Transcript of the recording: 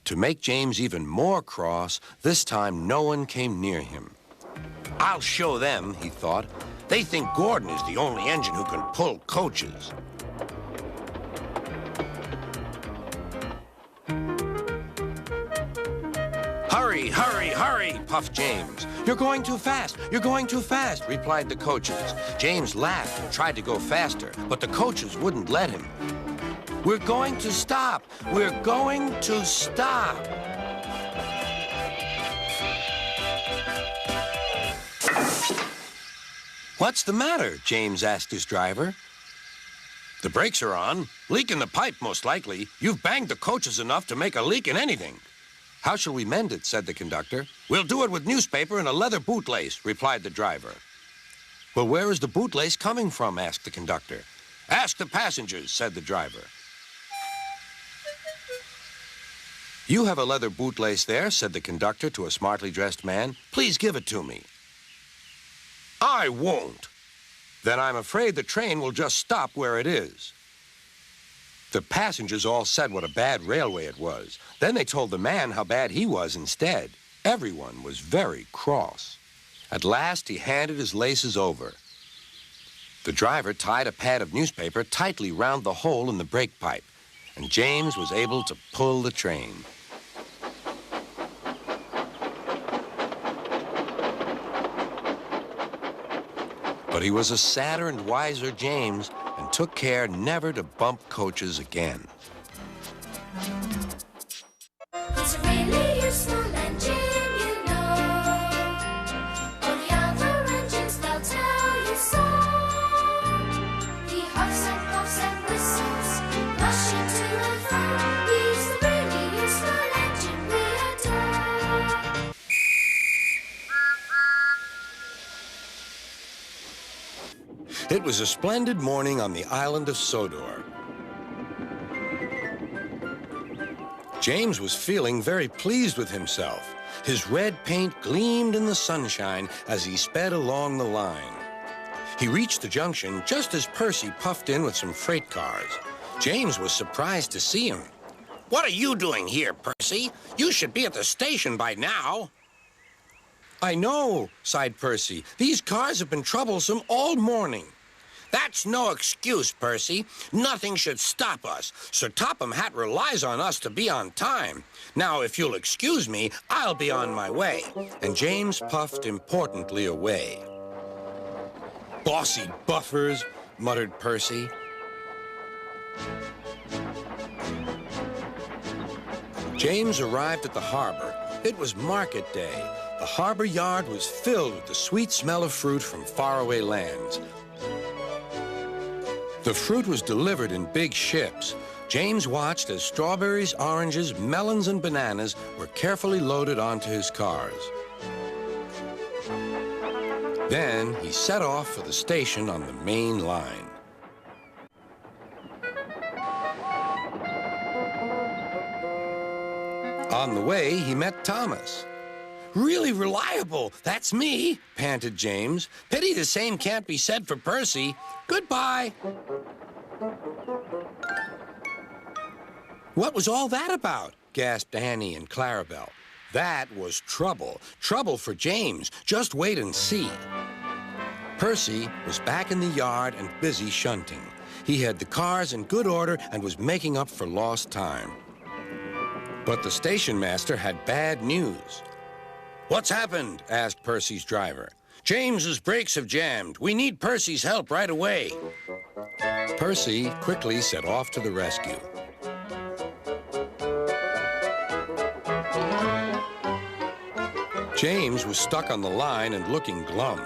To make James even more cross, this time no one came near him. I'll show them, he thought. They think Gordon is the only engine who can pull coaches. Hurry, hurry, hurry, puffed James. You're going too fast, you're going too fast, replied the coaches. James laughed and tried to go faster, but the coaches wouldn't let him. We're going to stop, we're going to stop. What's the matter? James asked his driver. The brakes are on. Leak in the pipe, most likely. You've banged the coaches enough to make a leak in anything. How shall we mend it? Said the conductor. We'll do it with newspaper and a leather bootlace, replied the driver. Well, where is the bootlace coming from? Asked the conductor. Ask the passengers, said the driver. You have a leather bootlace there, said the conductor to a smartly dressed man. Please give it to me. I won't. Then I'm afraid the train will just stop where it is. The passengers all said what a bad railway it was. Then they told the man how bad he was instead. Everyone was very cross. At last, he handed his laces over. The driver tied a pad of newspaper tightly round the hole in the brake pipe, and James was able to pull the train. But he was a sadder and wiser James and took care never to bump coaches again. It's a really useful engine, you know. All the other engines, they'll tell you so. He huffs and puffs and whistles, rushing to and fro. He's the really useful engine we adore. It was a splendid morning on the island of Sodor. James was feeling very pleased with himself. His red paint gleamed in the sunshine as he sped along the line. He reached the junction just as Percy puffed in with some freight cars. James was surprised to see him. What are you doing here, Percy? You should be at the station by now. I know, sighed Percy. These cars have been troublesome all morning. That's no excuse, Percy. Nothing should stop us. Sir Topham Hatt relies on us to be on time. Now, if you'll excuse me, I'll be on my way. And James puffed importantly away. Bossy buffers, muttered Percy. James arrived at the harbor. It was market day. The harbor yard was filled with the sweet smell of fruit from faraway lands. The fruit was delivered in big ships. James watched as strawberries, oranges, melons, and bananas were carefully loaded onto his cars. Then he set off for the station on the main line. On the way, he met Thomas. Really reliable, that's me, panted James. Pity the same can't be said for Percy. Goodbye. What was all that about? Gasped Annie and Clarabelle. That was trouble. Trouble for James. Just wait and see. Percy was back in the yard and busy shunting. He had the cars in good order and was making up for lost time. But the station master had bad news. What's happened? Asked Percy's driver. James's brakes have jammed. We need Percy's help right away. Percy quickly set off to the rescue. James was stuck on the line and looking glum.